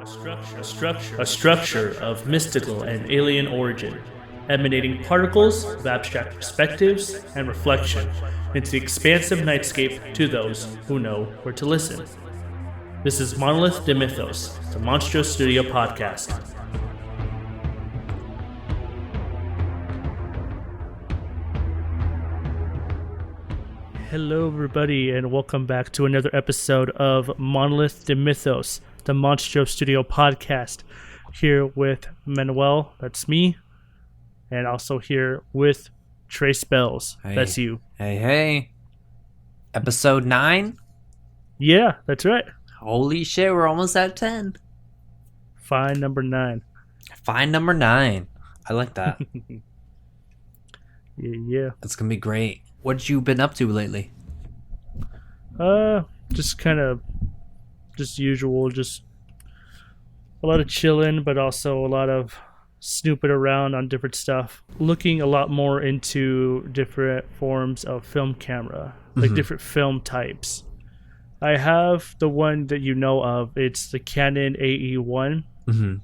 A structure of mystical and alien origin, emanating particles of abstract perspectives and reflection into the expansive nightscape to those who know where to listen. This is Monolith de Mythos, the Monstro Studio podcast. Hello, everybody, and welcome back to another episode of Monolith de Mythos, the Monstro Studio podcast. Here with Manuel, that's me, and also here with Trey Spells, that's you. Hey. Episode 9? Yeah, that's right. Holy shit, we're almost at 10. Fine number 9. Fine number 9. I like that. Yeah. That's gonna be great. What you been up to lately? Just usual, just a lot of chilling, but also a lot of snooping around on different stuff. Looking a lot more into different forms of film camera, like different film types. I have the one that you know of. It's the Canon AE1. Mm-hmm.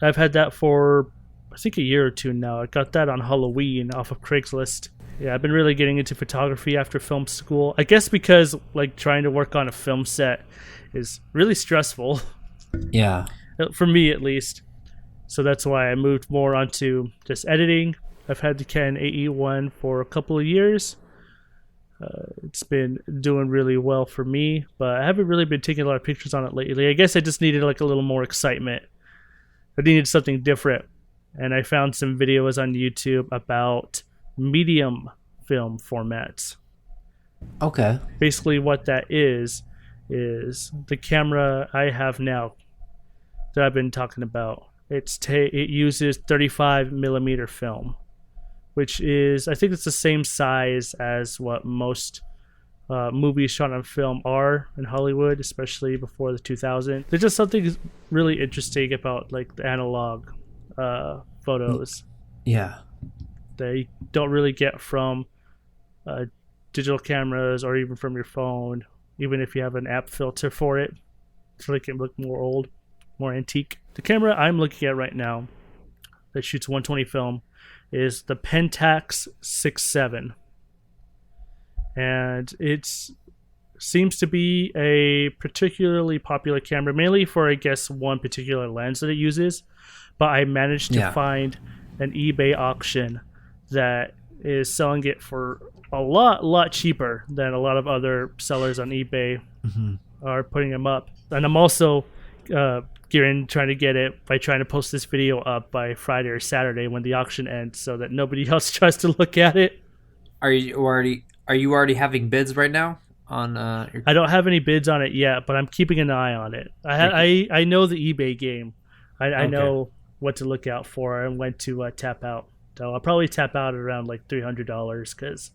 I've had that for, I think, a year or two now. I got that on Halloween off of Craigslist. Yeah, I've been really getting into photography after film school. I guess because trying to work on a film set is really stressful. Yeah. For me, at least. So that's why I moved more onto just editing. I've had the Canon AE1 for a couple of years. It's been doing really well for me, but I haven't really been taking a lot of pictures on it lately. I guess I just needed a little more excitement. I needed something different. And I found some videos on YouTube about medium film formats. Okay. Basically what that is the camera I have now that I've been talking about. It uses 35 millimeter film, which is, I think it's the same size as what most movies shot on film are in Hollywood, especially before the 2000s. There's just something really interesting about the analog photos. Yeah. They don't really get from digital cameras or even from your phone, even if you have an app filter for it, so they can look more old, more antique. The camera I'm looking at right now that shoots 120 film is the Pentax 6.7, and it seems to be a particularly popular camera, mainly for, I guess, one particular lens that it uses. But I managed to find an eBay auction that is selling it for a lot cheaper than a lot of other sellers on eBay are putting them up. And I'm also trying to get it by trying to post this video up by Friday or Saturday when the auction ends, so that nobody else tries to look at it. Are you already having bids right now on your... I don't have any bids on it yet, but I'm keeping an eye on it. I know the eBay game. I know what to look out for and when to tap out. So I'll probably tap out at around $300 because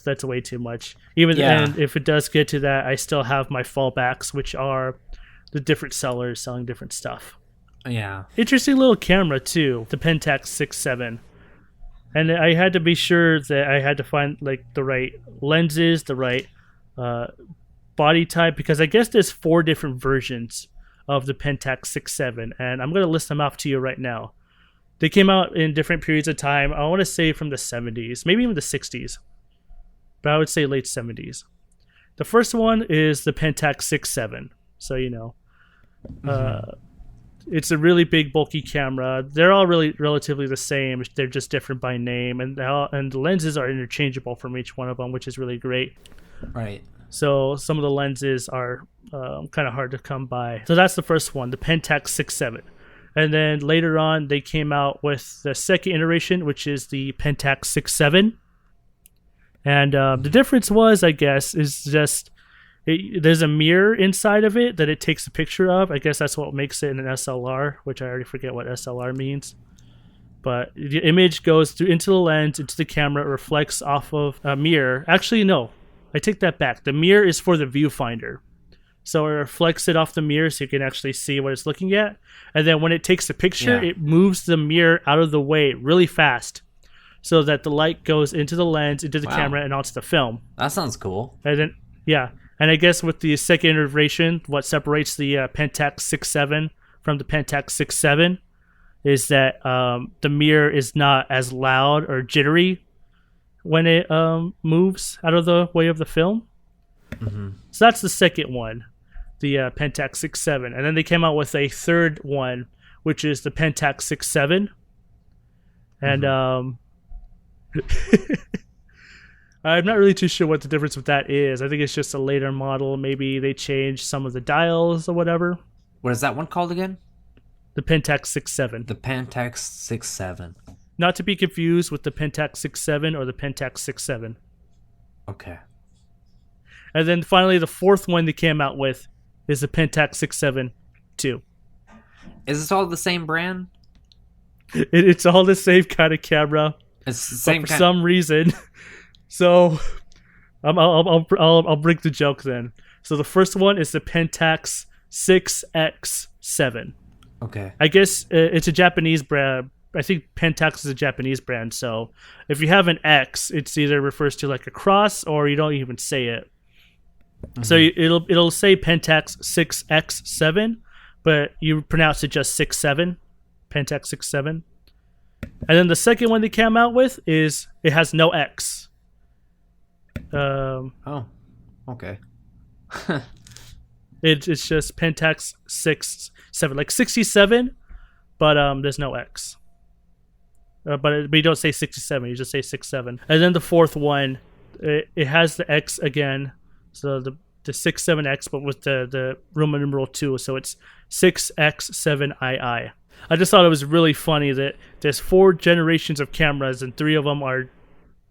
that's way too much. And if it does get to that, I still have my fallbacks, which are the different sellers selling different stuff. Yeah. Interesting little camera too, the Pentax 6.7. And I had to be sure that I had to find the right lenses, the right body type, because I guess there's 4 different versions of the Pentax 6.7, and I'm going to list them off to you right now. They came out in different periods of time. I want to say from the 70s, maybe even the 60s, but I would say late 70s. The first one is the Pentax 6.7, so you know. It's a really big, bulky camera. They're all really relatively the same. They're just different by name, and the lenses are interchangeable from each one of them, which is really great. Right. So some of the lenses are kind of hard to come by. So that's the first one, the Pentax 6.7. And then later on, they came out with the second iteration, which is the Pentax 6.7. And the difference was, I guess, is just there's a mirror inside of it that it takes a picture of. I guess that's what makes it an SLR, which I already forget what SLR means. But the image goes through into the lens, into the camera, it reflects off of a mirror. Actually, no, I take that back. The mirror is for the viewfinder. So it reflects it off the mirror so you can actually see what it's looking at. And then when it takes a picture, it moves the mirror out of the way really fast so that the light goes into the lens, into the camera, and onto the film. That sounds cool. And then, And I guess with the second iteration, what separates the Pentax 6.7 from the Pentax 6.7 is that the mirror is not as loud or jittery when it moves out of the way of the film. Mm-hmm. So that's the second one, the Pentax 6.7. And then they came out with a third one, which is the Pentax 6.7. And I'm not really too sure what the difference with that is. I think it's just a later model. Maybe they changed some of the dials or whatever. What is that one called again? The Pentax 6.7. The Pentax 6.7. Not to be confused with the Pentax 6.7 or the Pentax 6.7. Okay. And then finally, the fourth one they came out with is the Pentax 6.7 2. Is this all the same brand? It's all the same kind of camera. It's the same but for some reason. So I'll break the joke then. So the first one is the Pentax 6X7. Okay. I guess it's a Japanese brand. I think Pentax is a Japanese brand. So if you have an X, it's either refers to like a cross or you don't even say it. Mm-hmm. So it'll say Pentax 6X7, but you pronounce it just 6.7. Pentax 6.7. And then the second one they came out with is it has no X. Oh, okay. It's just Pentax 6.7, like 67, but there's no X. But you don't say 67, you just say 6.7. And then the fourth one, it has the X again, so the 6.7X, but with the Roman numeral 2, so it's 6X7II. I just thought it was really funny that there's 4 generations of cameras and 3 of them are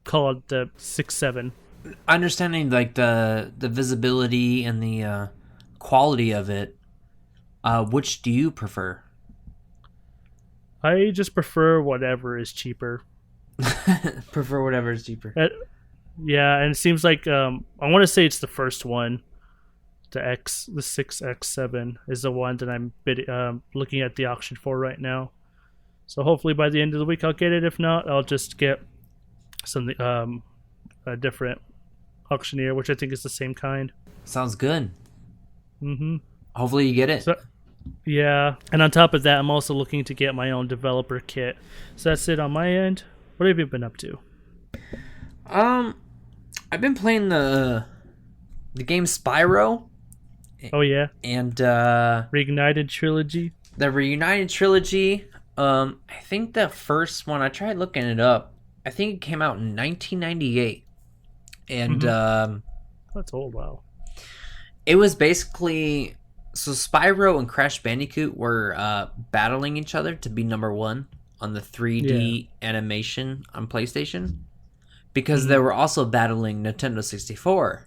called the 6.7. Understanding like the visibility and the quality of it, which do you prefer? I just prefer whatever is cheaper. Prefer whatever is cheaper. Yeah, and it seems like I want to say it's the first one. The 6X7 is the one that I'm looking at the auction for right now. So hopefully by the end of the week I'll get it. If not, I'll just get something a different auctioneer, which I think is the same kind. Sounds good. Mm-hmm. Hopefully you get it. So, yeah, and on top of that, I'm also looking to get my own developer kit. So that's it on my end. What have you been up to? I've been playing the game Spyro. Oh yeah, and Reignited Trilogy. The Reunited Trilogy. I think the first one, I tried looking it up. I think it came out in 1998, and that's old. Wow. It was basically so Spyro and Crash Bandicoot were battling each other to be number 1 on the 3D animation on PlayStation, because they were also battling Nintendo 64,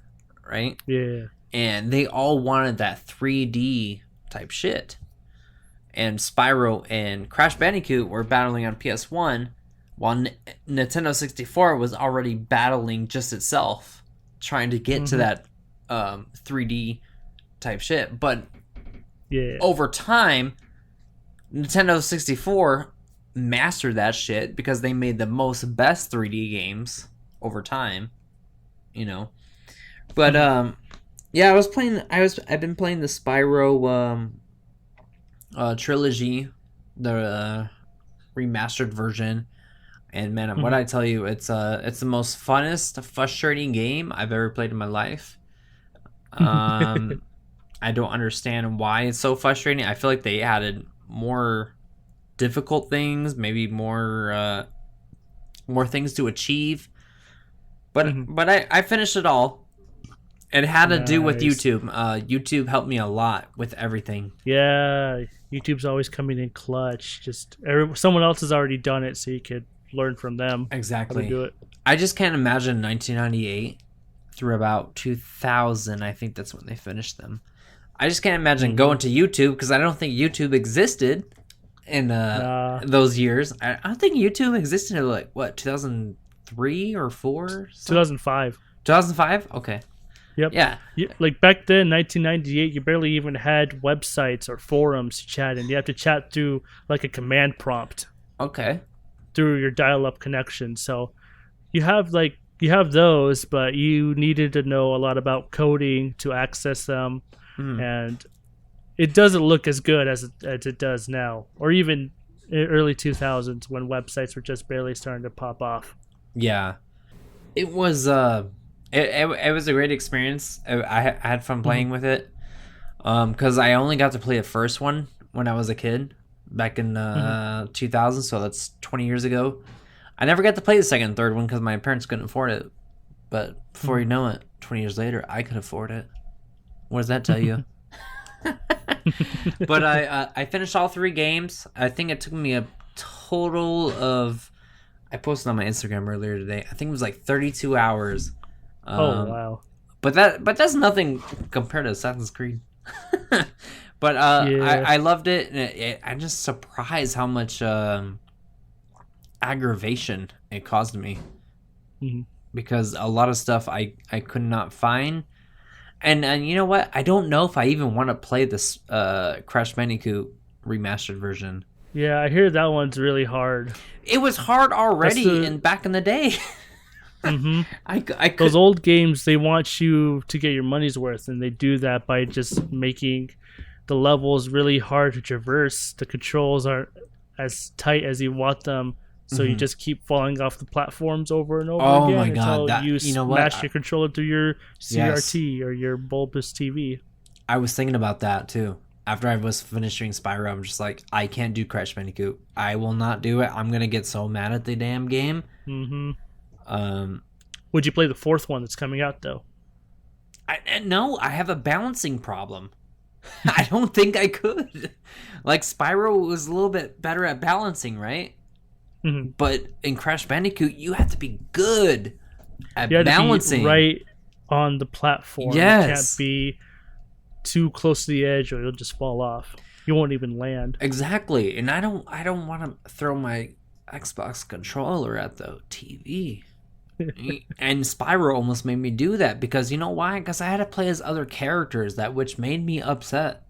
right? Yeah. And they all wanted that 3D type shit. And Spyro and Crash Bandicoot were battling on PS1, while Nintendo 64 was already battling just itself, trying to get to that 3D type shit. But over time, Nintendo 64 mastered that shit because they made the best 3D games over time, you know. But yeah, I've been playing the Spyro trilogy, the remastered version, and man, what I tell you, it's the most funnest, frustrating game I've ever played in my life. I don't understand why it's so frustrating. I feel like they added more difficult things, maybe more things to achieve. But I finished it all. It had to do with YouTube. YouTube helped me a lot with everything. Yeah, YouTube's always coming in clutch. Just someone else has already done it, so you could learn from them. Exactly. How to do it. I just can't imagine 1998 through about 2000. I think that's when they finished them. I just can't imagine going to YouTube, because I don't think YouTube existed in those years. I don't think YouTube existed in like, what, 2003 or 4? 2005. 2005? Okay. Yep. Yeah. Like back then, 1998, you barely even had websites or forums to chat in. You have to chat through like a command prompt. Okay. Through your dial-up connection. So you have like you have those, but you needed to know a lot about coding to access them, and it doesn't look as good as it does now, or even in early 2000s when websites were just barely starting to pop off. Yeah, it was it was a great experience. I had fun playing with it, because I only got to play the first one when I was a kid back in 2000, so that's 20 years ago. I never got to play the second and third one because my parents couldn't afford it. But before you know it, 20 years later, I could afford it. What does that tell you? But I finished all 3 games. I think it took me a total of... I posted on my Instagram earlier today. I think it was like 32 hours. Oh, wow. But that's nothing compared to Assassin's Creed. But I loved it. And I'm just surprised how much... aggravation it caused me, because a lot of stuff I could not find, and you know what, I don't know if I even want to play this Crash Bandicoot remastered version. Yeah, I hear that one's really hard. It was hard already back in the day. I could... Those old games, they want you to get your money's worth, and they do that by just making the levels really hard to traverse. The controls aren't as tight as you want them. So you just keep falling off the platforms over and over again until you smash your controller through your CRT or your bulbous TV. I was thinking about that too. After I was finishing Spyro, I'm just like, I can't do Crash Bandicoot. I will not do it. I'm gonna get so mad at the damn game. Would you play the 4th one that's coming out though? No, I have a balancing problem. I don't think I could. Like, Spyro was a little bit better at balancing, right? But in Crash Bandicoot, you have to be good at balancing. To be right on the platform. Yes. You can't be too close to the edge or you'll just fall off. You won't even land. Exactly. And I don't want to throw my Xbox controller at the TV. And Spyro almost made me do that because you know why? Because I had to play as other characters, which made me upset.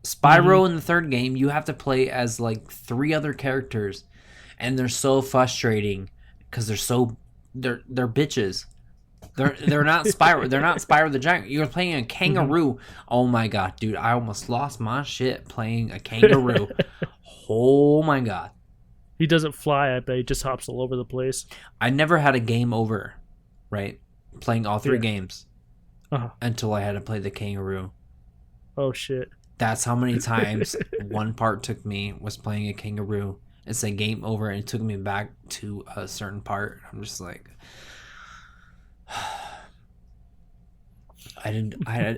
Spyro in the 3rd game, you have to play as like 3 other characters. And they're so frustrating because they're bitches. They're not Spyro. They're not Spyro the Giant. You're playing a kangaroo. Oh my god, dude! I almost lost my shit playing a kangaroo. Oh my god. He doesn't fly. I bet he just hops all over the place. I never had a game over, right? Playing all 3 games until I had to play the kangaroo. Oh shit! That's how many times one part took me was playing a kangaroo. It's a game over, and it took me back to a certain part. I'm just like, I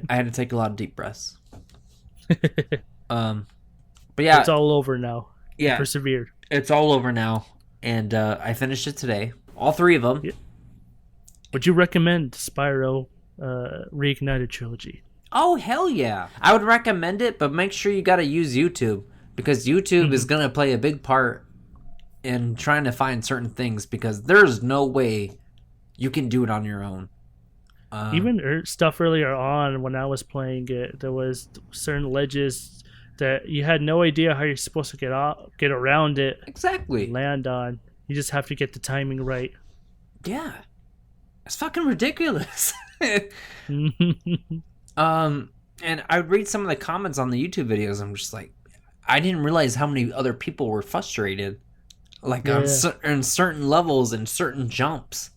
had to take a lot of deep breaths. But yeah, it's all over now. Yeah, persevered. It's all over now, and I finished it today. All 3 of them. Yeah. Would you recommend Spyro Reignited Trilogy? Oh hell yeah! I would recommend it, but make sure you gotta use YouTube. Because YouTube is going to play a big part in trying to find certain things because there's no way you can do it on your own. Even stuff earlier on when I was playing it, there was certain ledges that you had no idea how you're supposed to get around it. Exactly. Land on. You just have to get the timing right. Yeah. It's fucking ridiculous. And I would read some of the comments on the YouTube videos. I'm just like, I didn't realize how many other people were frustrated, like on certain levels and certain jumps.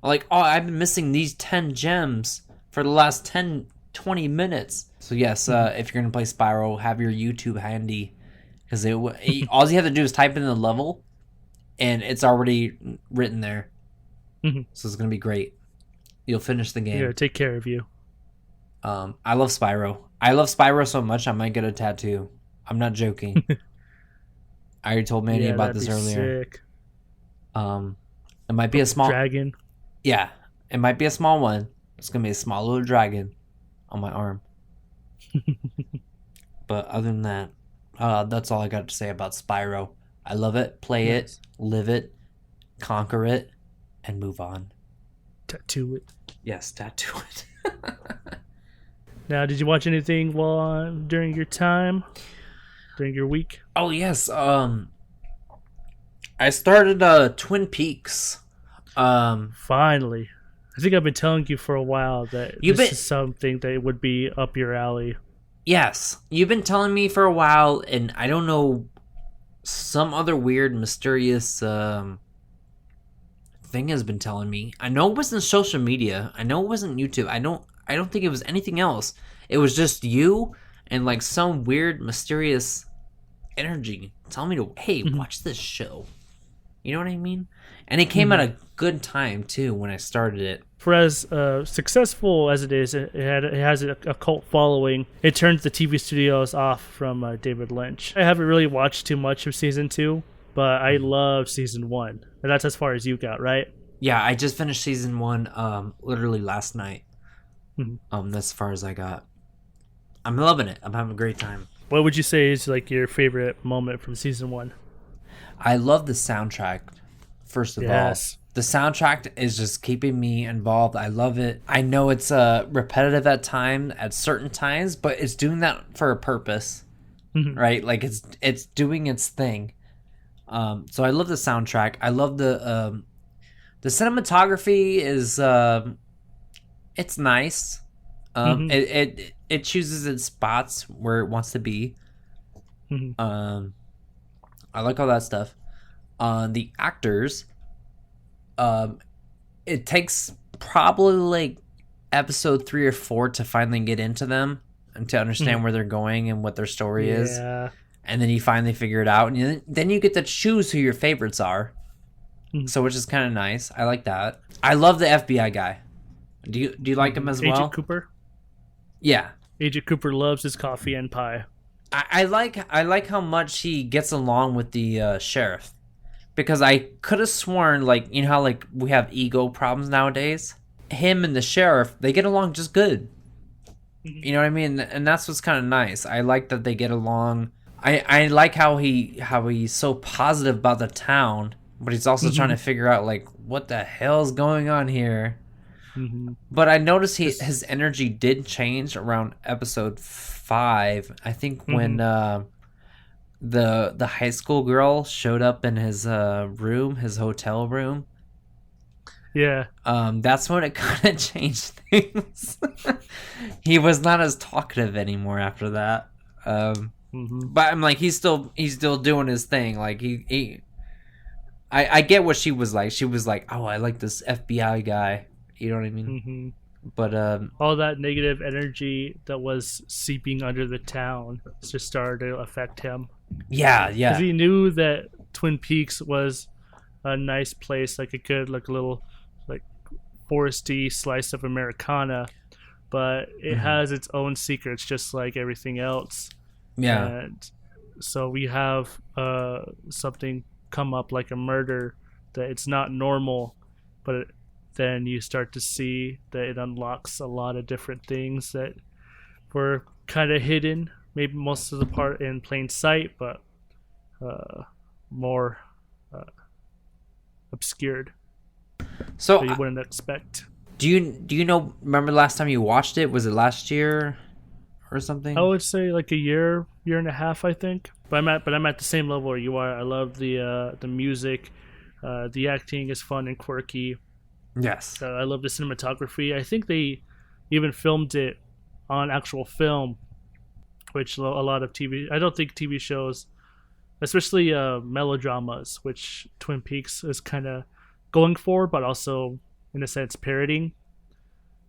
Like, oh, I've been missing these 10 gems for the last 10-20 minutes. So yes, if you're gonna play Spyro, have your YouTube handy, because all you have to do is type in the level, and it's already written there. So it's gonna be great. You'll finish the game. Yeah, take care of you. I love Spyro. I love Spyro so much I might get a tattoo. I'm not joking. I already told Manny about this earlier. Sick. It might be a small dragon. Yeah, it might be a small one. It's gonna be a small little dragon on my arm. But other than that, that's all I got to say about Spyro. I love it, play it, live it, conquer it, and move on. Tattoo it. Yes, tattoo it. Now, did you watch anything during your time? During your week? Oh, yes. I started Twin Peaks. Finally. I think I've been telling you for a while that this is something that would be up your alley. Yes. You've been telling me for a while, and I don't know, some other weird, mysterious thing has been telling me. I know it wasn't social media. I know it wasn't YouTube. I don't think it was anything else. It was just you and like some weird, mysterious energy telling me to, hey, watch this show. You know what I mean? And it came at a good time too when I started it. For as successful as it is, it has a cult following. It turns the TV studios off from David Lynch. I haven't really watched too much of season 2, but I love season 1. And that's as far as you got, right? Yeah, I just finished season 1 literally last night. That's as far as I got. I'm loving it. I'm having a great time. What would you say is like your favorite moment from season 1? I love the soundtrack, first of all. The soundtrack is just keeping me involved. I love it. I know it's repetitive at certain times, but it's doing that for a purpose, right? Like it's doing its thing. So I love the soundtrack. I love the cinematography is it's nice. It chooses its spots where it wants to be. I like all that stuff. The actors, it takes probably like episode 3 or 4 to finally get into them and to understand where they're going and what their story is. And then you finally figure it out, and then you get to choose who your favorites are. So which is kind of nice. I like that. I love the FBI guy. Do you like him as well? Agent Cooper? Yeah. Agent Cooper loves his coffee and pie. I like how much he gets along with the sheriff, because I could have sworn, like, you know how like we have ego problems nowadays. Him and the sheriff, they get along just good. You know what I mean? And that's what's kind of nice. I like that they get along. I like how he's so positive about the town, but he's also trying to figure out like what the hell's going on here. But I noticed his energy did change around episode 5. I think when the high school girl showed up in his room, his hotel room. Yeah. That's when it kind of changed things. He was not as talkative anymore after that. But I'm like, he's still doing his thing. Like I get what she was like. She was like, oh, I like this FBI guy. You know what I mean? But all that negative energy that was seeping under the town just started to affect him. Yeah. Because he knew that Twin Peaks was a nice place, like a good, like a little, like foresty slice of Americana, but it has its own secrets, just like everything else. Yeah. And so we have something come up like a murder that it's not normal, but then you start to see that it unlocks a lot of different things that were kind of hidden, maybe most of the part in plain sight, but more obscured. So you wouldn't expect. Do you know? Remember the last time you watched it? Was it last year or something? I would say like a year and a half, I think. But I'm at the same level where you are. I love the music, the acting is fun and quirky. Yes. I love the cinematography. I think they even filmed it on actual film, which a lot of I don't think TV shows, especially melodramas, which Twin Peaks is kind of going for, but also in a sense parodying.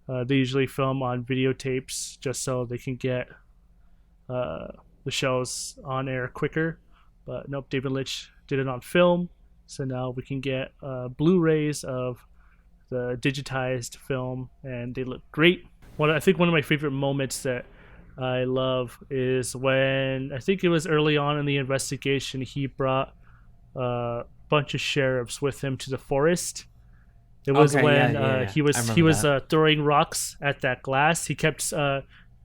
They usually film on videotapes just so they can get the shows on air quicker. But nope, David Lynch did it on film, so now we can get Blu-rays of the digitized film, and they look great. I think one of my favorite moments that I love is when, I think it was early on in the investigation, he brought a bunch of sheriffs with him to the forest. It was he was throwing rocks at that glass. He kept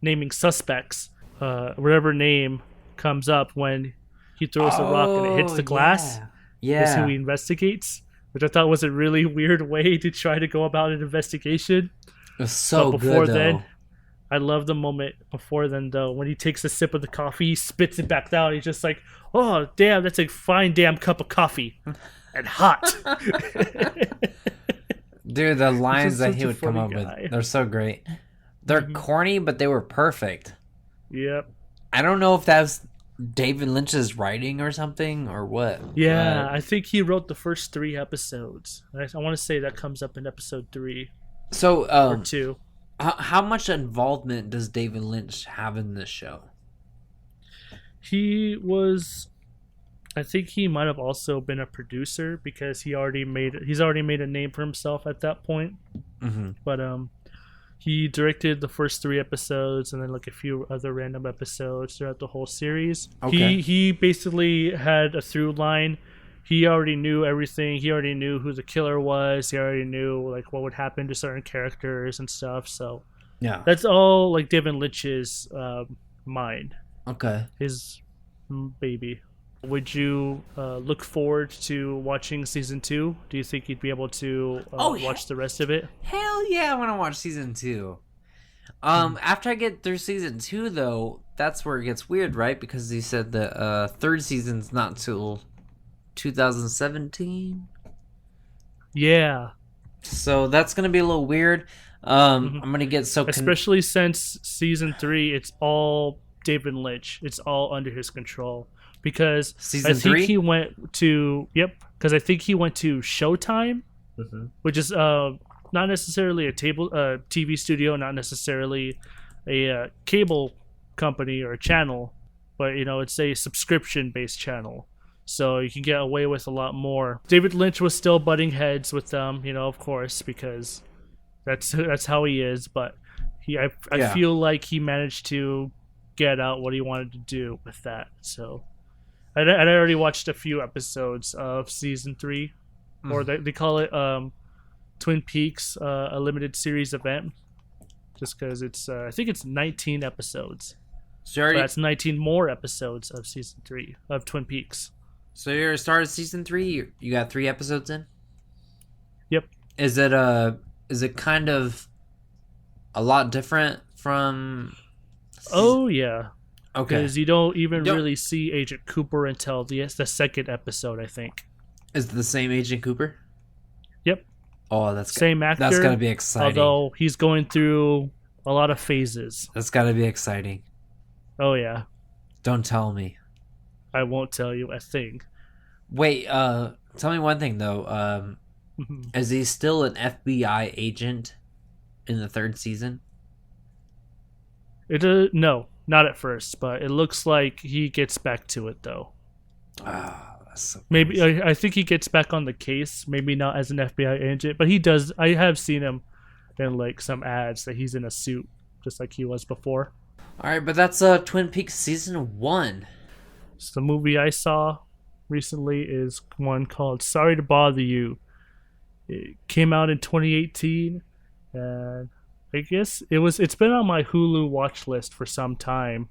naming suspects. Whatever name comes up when he throws the rock and it hits the glass is who he investigates, which I thought was a really weird way to try to go about an investigation. It was so but before good, then, though. I love the moment before then, though, when he takes a sip of the coffee, he spits it back down. He's just like, oh, damn, that's a fine damn cup of coffee. And hot. Dude, the lines that such he a would come funny up guy. with, they're so great. They're corny, but they were perfect. Yep. I don't know if that's David Lynch's writing or something or what. Yeah, but- I think he wrote the first 3 episodes. I want to say that comes up in episode 3 So, or 2. how much involvement does David Lynch have in this show? I think he might have also been a producer because he's already made a name for himself at that point. Mm-hmm. But he directed the first 3 episodes and then like a few other random episodes throughout the whole series. Okay. He basically had a through line. He already knew everything. He already knew who the killer was. He already knew like what would happen to certain characters and stuff. So Yeah. that's all like David Lynch's mind, Okay. his baby. Would you look forward to watching season 2? Do you think you'd be able to watch the rest of it? Hell yeah, I want to watch season 2. After I get through season 2, though, that's where it gets weird, right? Because you said the third season's not till 2017. Yeah. So that's gonna be a little weird. I'm gonna get so especially since season 3, it's all David Lynch. It's all under his control. Because Season I think 3? he went to because I think he went to Showtime, which is not necessarily a TV studio, not necessarily a cable company or a channel, but it's a subscription-based channel, so you can get away with a lot more. David Lynch was still butting heads with them, of course, because that's how he is. But I feel like he managed to get out what he wanted to do with that. So. I already watched a few episodes of season 3, or they call it Twin Peaks, a limited series event, just because it's I think it's 19 episodes. So that's 19 more episodes of season 3 of Twin Peaks. So you're started season 3. You got 3 episodes in. Yep. Is it kind of a lot different from? Oh yeah. Okay. Because you don't even really see Agent Cooper until the second episode, I think. Is it the same Agent Cooper? Yep. Oh, that's same actor. That's gotta be exciting. Although he's going through a lot of phases. That's gotta be exciting. Oh yeah. Don't tell me. I won't tell you a thing. Wait. Tell me one thing though. Is he still an FBI agent in the 3rd season? No. Not at first, but it looks like he gets back to it, though. Ah, that's so maybe I think he gets back on the case. Maybe not as an FBI agent, but he does. I have seen him in like some ads that he's in a suit, just like he was before. All right, but that's Twin Peaks season 1. So the movie I saw recently is one called "Sorry to Bother You." It came out in 2018, and I guess it's been on my Hulu watch list for some time,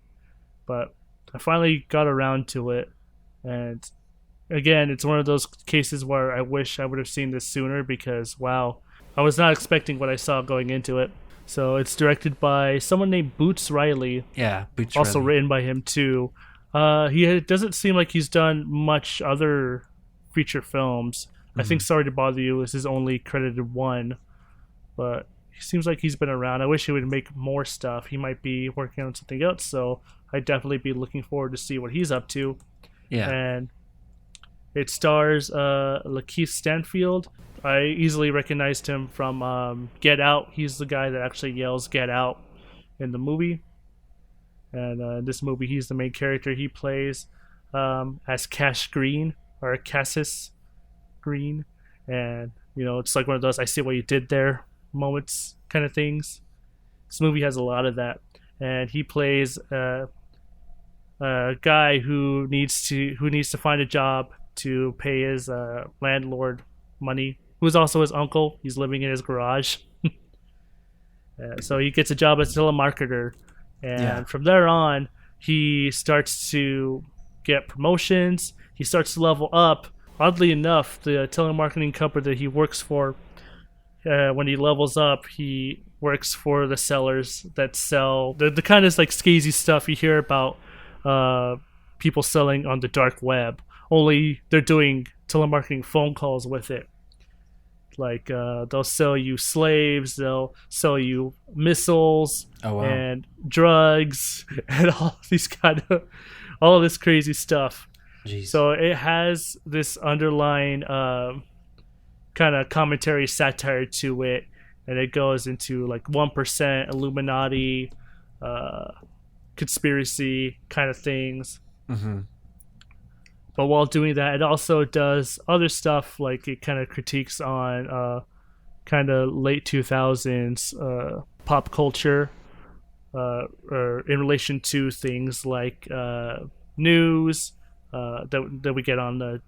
but I finally got around to it. And again, it's one of those cases where I wish I would have seen this sooner because, wow, I was not expecting what I saw going into it. So it's directed by someone named Boots Riley. Yeah, Boots also Riley. written by him too. Doesn't seem like he's done much other feature films. I think Sorry to Bother You is his only credited one, but he seems like he's been around. I wish he would make more stuff. He might be working on something else, so I'd definitely be looking forward to see what he's up to. Yeah. And it stars Lakeith Stanfield. I easily recognized him from Get Out. He's the guy that actually yells "Get Out" in the movie. And in this movie, he's the main character. He plays as Cash Green, or Cassis Green. And, it's like one of those I see what you did there moments kind of things. This movie has a lot of that, and he plays a guy who needs to find a job to pay his landlord money, who's also his uncle. He's living in his garage. So he gets a job as a telemarketer, and from there on he starts to get promotions. He starts to level up. Oddly enough, the telemarketing company that he works for, when he levels up, he works for the sellers that sell the kind of like skeezy stuff you hear about people selling on the dark web. Only they're doing telemarketing phone calls with it. Like they'll sell you slaves, they'll sell you missiles Oh, wow. and drugs and all this crazy stuff. Jeez. So it has this underlying kind of commentary satire to it, and it goes into like 1% Illuminati, conspiracy kind of things. Mm-hmm. But while doing that, it also does other stuff, like it kind of critiques on kind of late 2000s pop culture, or in relation to things like news that we get on the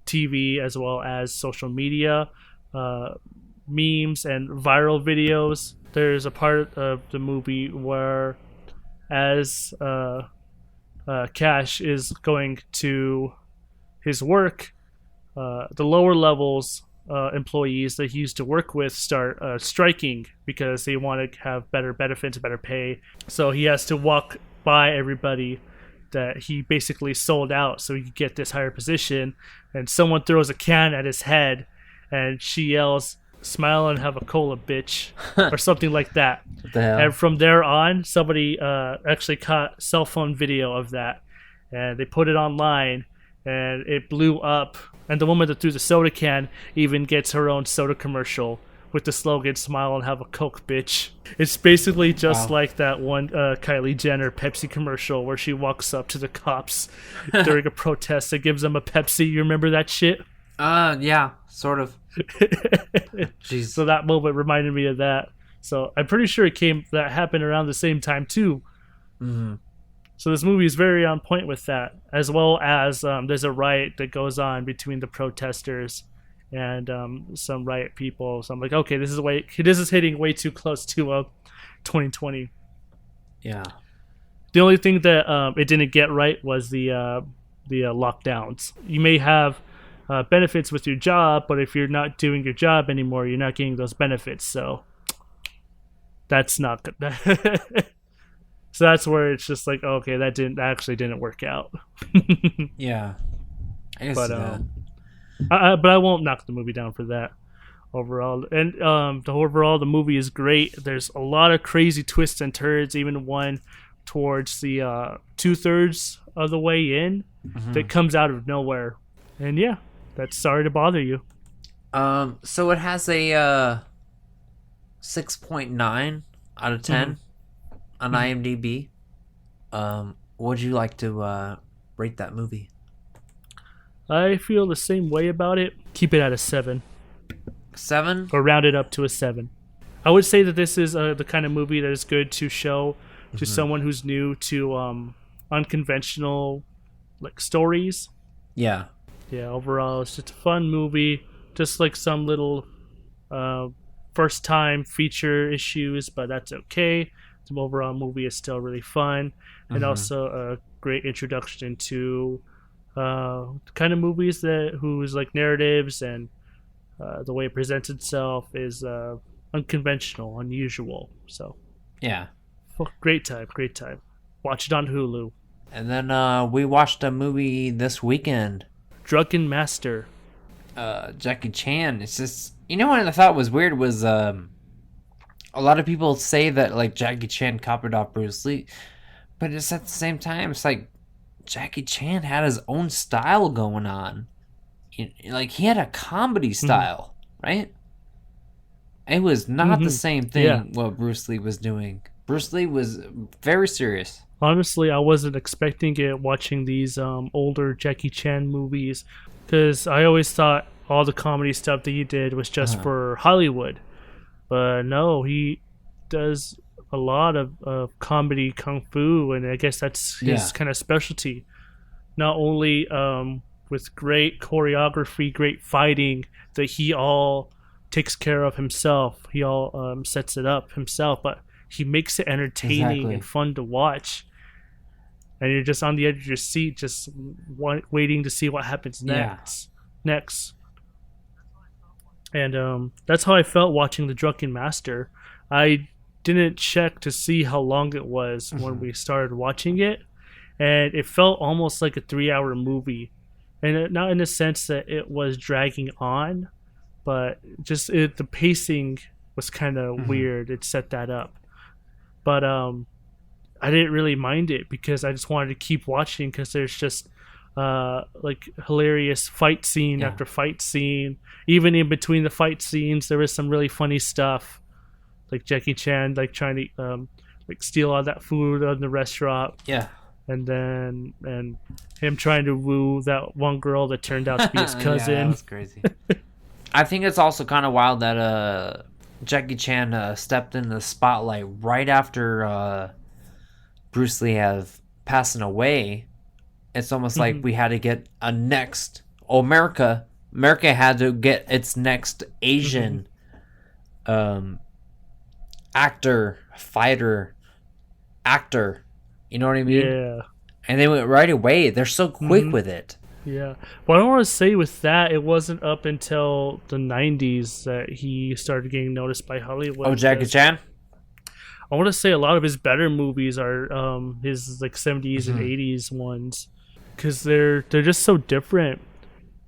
TV, as well as social media, memes, and viral videos. There's a part of the movie where, as Cash is going to his work, the lower levels employees that he used to work with start striking because they want to have better benefits, better pay. So he has to walk by everybody that he basically sold out so he could get this higher position. And someone throws a can at his head, and she yells, "Smile and have a cola, bitch," or something like that. What the hell? And from there on, somebody actually caught cell phone video of that, and they put it online, and it blew up. And the woman that threw the soda can even gets her own soda commercial with the slogan, "Smile and have a Coke, bitch." It's basically just like that one Kylie Jenner Pepsi commercial where she walks up to the cops during a protest and gives them a Pepsi. You remember that shit? Yeah, sort of. Jeez. So that moment reminded me of that. So I'm pretty sure that happened around the same time too. Mm-hmm. So this movie is very on point with that, as well as there's a riot that goes on between the protesters and some riot people. So I'm like, okay, this is hitting way too close to 2020. Yeah. The only thing that it didn't get right was the lockdowns. You may have benefits with your job, but if you're not doing your job anymore, you're not getting those benefits. So that's not good. So that's where it's just like, okay, that actually didn't work out. Yeah. I guess But that. but I won't knock the movie down for that overall. And the movie is great. There's a lot of crazy twists and turns, even one towards the 2/3 of the way in that comes out of nowhere. And yeah, that's Sorry to Bother You. So it has a 6.9 out of 10 on IMDb. Would you like to rate that movie? I feel the same way about it. Keep it at a 7. 7? Or round it up to a 7. I would say that this is the kind of movie that is good to show to someone who's new to unconventional like stories. Yeah. Yeah, overall it's just a fun movie. Just like some little first time feature issues, but that's okay. The overall movie is still really fun, and also a great introduction to kind of movies whose like narratives and the way it presents itself is unconventional, unusual. So Yeah. great time. Watch it on Hulu. And then we watched a movie this weekend. Drunken Master. Jackie Chan. It's just, what I thought was weird was a lot of people say that like Jackie Chan copied off Bruce Lee, but it's at the same time, it's like Jackie Chan had his own style going on. Like he had a comedy style, right? It was not the same thing what Bruce Lee was doing. Bruce Lee was very serious. Honestly, I wasn't expecting it watching these older Jackie Chan movies, because I always thought all the comedy stuff that he did was just for Hollywood. But no, he does a lot of comedy kung fu, and I guess that's his kind of specialty. Not only with great choreography, great fighting that he all takes care of himself. He all sets it up himself, but he makes it entertaining and fun to watch. And you're just on the edge of your seat, just waiting to see what happens next. And that's how I felt watching The Drunken Master. I didn't check to see how long it was when we started watching it, and it felt almost like a 3-hour movie. And not in the sense that it was dragging on, but just the pacing was kind of weird. It set that up, but I didn't really mind it because I just wanted to keep watching because there's just like hilarious fight scene after fight scene. Even in between the fight scenes, there was some really funny stuff, like Jackie Chan like trying to like steal all that food in the restaurant. Yeah. And him trying to woo that one girl that turned out to be his cousin. Yeah, that was crazy. I think it's also kind of wild that Jackie Chan stepped in the spotlight right after Bruce Lee have passing away. It's almost like we had to get a next. America had to get its next Asian actor. You know what I mean? Yeah. And they went right away. They're so quick with it. Yeah. But I want to say with that, it wasn't up until the 90s that he started getting noticed by Hollywood. Oh, Jackie Chan? I want to say a lot of his better movies are his like 70s and 80s ones, because they're just so different,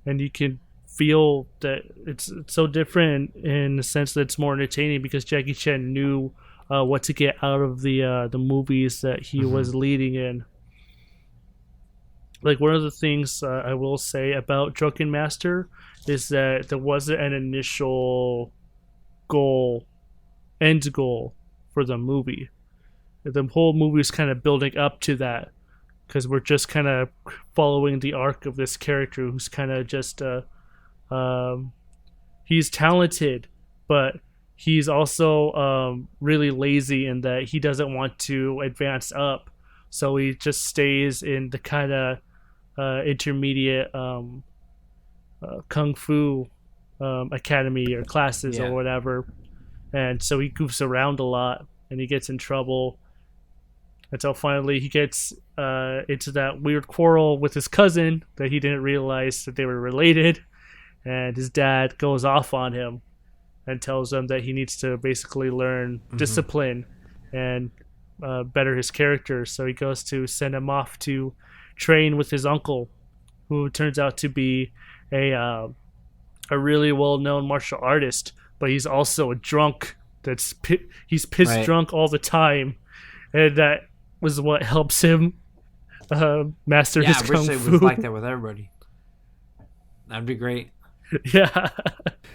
and you can feel that it's so different in the sense that it's more entertaining because Jackie Chan knew what to get out of the movies that he was leading in. Like, one of the things I will say about Drunken Master is that there wasn't an initial end goal for the movie. The whole movie is kind of building up to that, because we're just kind of following the arc of this character who's kind of just he's talented, but he's also really lazy in that he doesn't want to advance up, so he just stays in the kind of intermediate kung fu academy or classes or whatever. And so he goofs around a lot, and he gets in trouble until finally he gets into that weird quarrel with his cousin that he didn't realize that they were related. And his dad goes off on him and tells him that he needs to basically learn discipline and better his character. So he goes to send him off to train with his uncle, who turns out to be a really well-known martial artist, but he's also a drunk. He's pissed drunk all the time, and that was what helps him master his kung fu. I wish it was like that with everybody. That'd be great. Yeah.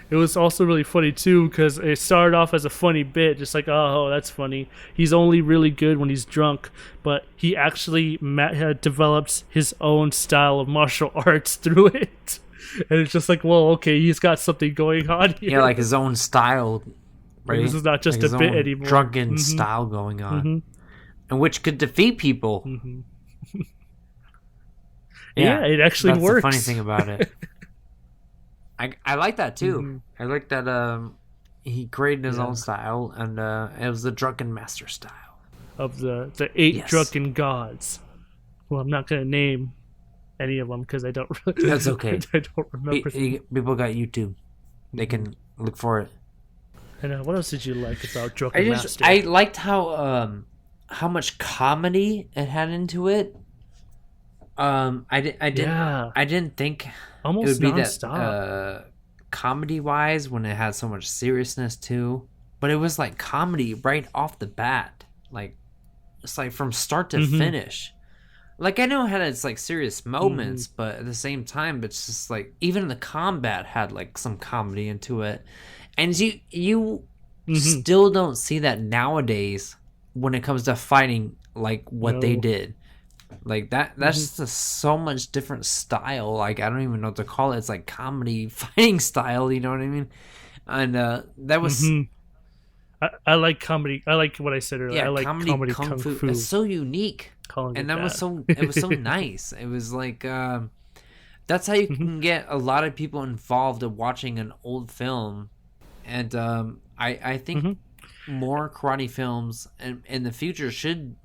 It was also really funny too, because it started off as a funny bit, just like, oh, that's funny. He's only really good when he's drunk, but he actually developed his own style of martial arts through it. And it's just like, well, okay, he's got something going on here. Yeah, like his own style, right? This is not just like a bit anymore. Drunken style going on, and which could defeat people. Yeah, it actually that's works. That's the funny thing about it. I like that too. I like that he created his own style, and it was the Drunken Master style of the 8 drunken gods. Well, I'm not going to name any of them because I don't really. That's okay. I don't remember. People got YouTube; they can look for it. And what else did you like about Drunken Master? I liked how much comedy it had into it. I didn't think almost it would be non-stop. that comedy wise when it had so much seriousness too, but it was like comedy right off the bat. Like, it's like from start to finish. Like, I know it had its like serious moments, but at the same time, it's just like even the combat had like some comedy into it, and you still don't see that nowadays when it comes to fighting like what they did. Like that's just a so much different style. Like, I don't even know what to call it. It's like comedy fighting style, you know what I mean? And that was I like comedy. I like what I said earlier. I like comedy kung fu. It's so unique. And that was so nice. It was like that's how you can get a lot of people involved in watching an old film. And I think more karate films in the future should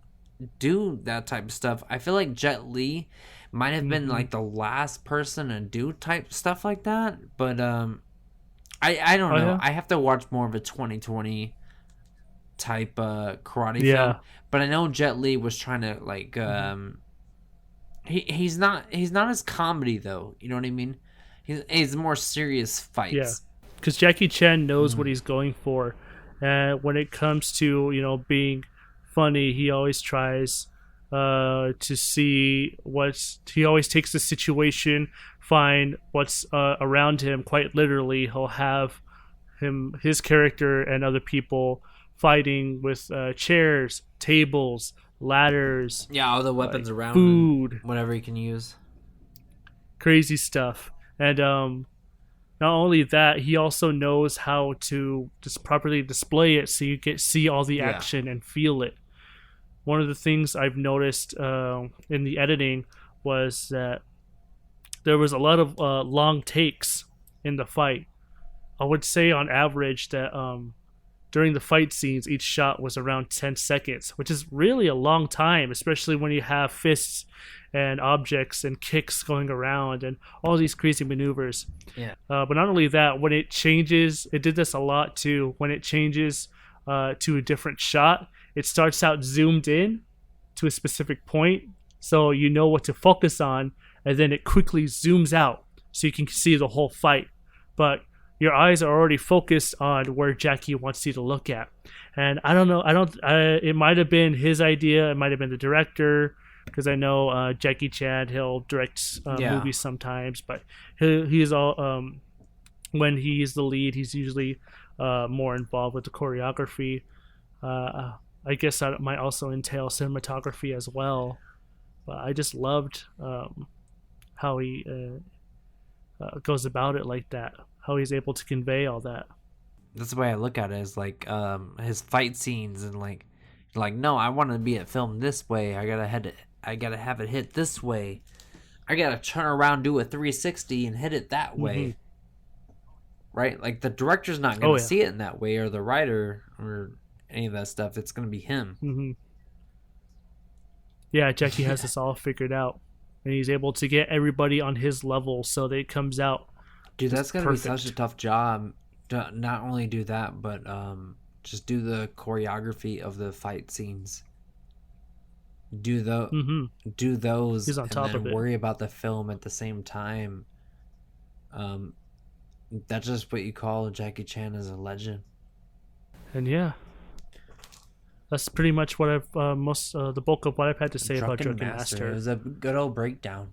do that type of stuff. I feel like Jet Li might have been like the last person to do type stuff like that, but I don't know. I have to watch more of a 2020 type karate film. But I know Jet Li was trying to like he's not as comedy though, you know what I mean? He's more serious fights. because Jackie Chan knows what he's going for, and when it comes to being funny, he always tries to see he always takes the situation, find what's around him. Quite literally, he'll have his character and other people fighting with chairs, tables, ladders, all the weapons around, food, whatever he can use, crazy stuff. And not only that, he also knows how to just properly display it so you can see all the action and feel it. One of the things I've noticed in the editing was that there was a lot of long takes in the fight. I would say on average that during the fight scenes, each shot was around 10 seconds, which is really a long time, especially when you have fists and objects and kicks going around and all these crazy maneuvers. Yeah. But not only that, when it changes, it did this a lot too. When it changes to a different shot, it starts out zoomed in to a specific point, so you know what to focus on, and then it quickly zooms out so you can see the whole fight. But your eyes are already focused on where Jackie wants you to look at. And I don't know, it might have been his idea, it might have been the director, because I know Jackie Chan, he'll direct movies sometimes, but he's all when he's the lead, he's usually more involved with the choreography. I guess that might also entail cinematography as well. But I just loved how he goes about it like that, how he's able to convey all that. That's the way I look at it, is like his fight scenes, and like no, I want to be it filmed this way. I gotta have it hit this way. I gotta turn around, do a 360, and hit it that way. Right? Like the director's not gonna see it in that way, or the writer, or any of that stuff. It's gonna be him. Yeah, Jackie has this all figured out, and he's able to get everybody on his level so that it comes out. Dude, that's gonna be such a tough job. To not only do that, but just do the choreography of the fight scenes. Do those. He's on top of it. Worry about the film at the same time. That's just what you call Jackie Chan as a legend. And yeah, that's pretty much what I've the bulk of what I've had to say about Drunken Master. It was a good old breakdown.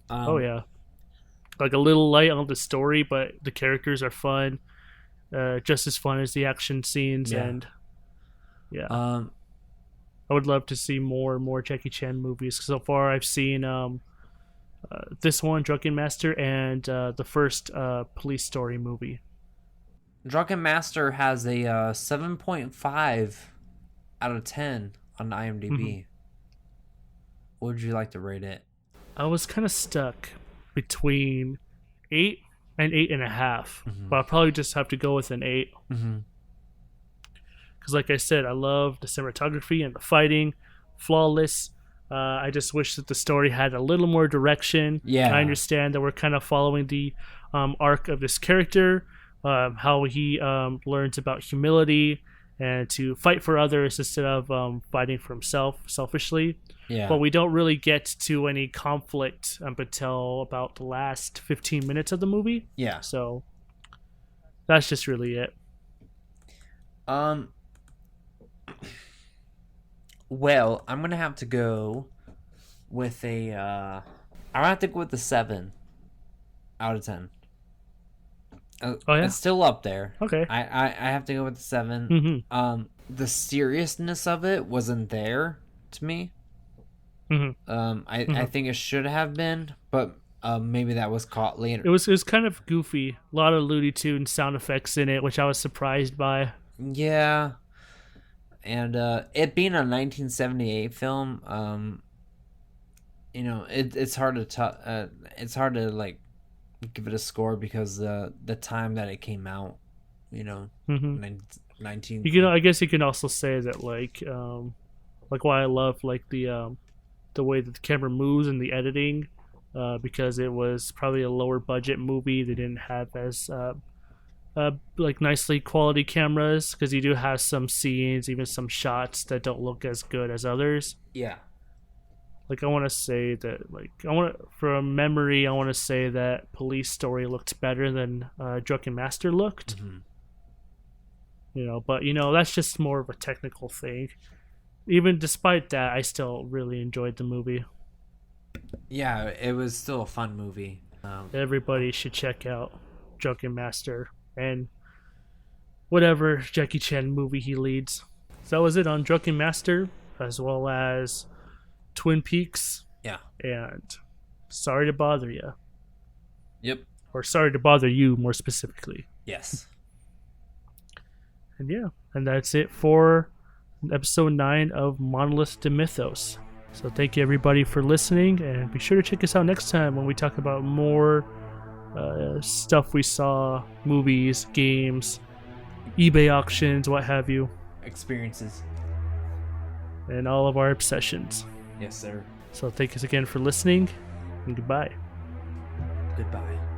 Oh yeah, like a little light on the story, but the characters are fun, just as fun as the action scenes. And I would love to see more and more Jackie Chan movies. So far, I've seen this one, Drunken Master, and the first Police Story movie. Drunken Master has a 7.5 out of 10 on IMDb. What would you like to rate it? I was kind of stuck between 8 and 8.5, but I'll probably just have to go with an 8. Because like I said, I love the cinematography and the fighting, flawless. I just wish that the story had a little more direction. Yeah. I understand that we're kind of following the arc of this character, how he learns about humility and to fight for others instead of fighting for himself selfishly. Yeah. But we don't really get to any conflict until about the last 15 minutes of the movie. Yeah. So that's just really it. Well, I'm gonna have to go with a. I'm gonna have to go with a 7 out of 10. Oh yeah, it's still up there. Okay. I have to go with the 7. The seriousness of it wasn't there to me. I think it should have been, but maybe that was caught later. It was kind of goofy. A lot of Looney Tunes sound effects in it, which I was surprised by. Yeah. And it being a 1978 film, it's hard to like give it a score because the time that it came out, 19. I guess you can also say that like why I love like the way that the camera moves and the editing, because it was probably a lower budget movie. They didn't have as like nicely quality cameras, because you do have some scenes, even some shots that don't look as good as others. Yeah. Like I want to say that, from memory, I want to say that Police Story looked better than Drunken Master looked. But that's just more of a technical thing. Even despite that, I still really enjoyed the movie. Yeah, it was still a fun movie. Everybody should check out Drunken Master and whatever Jackie Chan movie he leads. So that was it on Drunken Master, as well as Twin Peaks. Yeah. And Sorry to Bother You. Yep. Or Sorry to Bother You, more specifically. Yes. And that's it for episode 9 of Monolith to Mythos. So thank you everybody for listening, and be sure to check us out next time when we talk about more stuff we saw, movies, games, eBay auctions, what have you. Experiences. And all of our obsessions. Yes, sir. So thank you again for listening, and goodbye. Goodbye.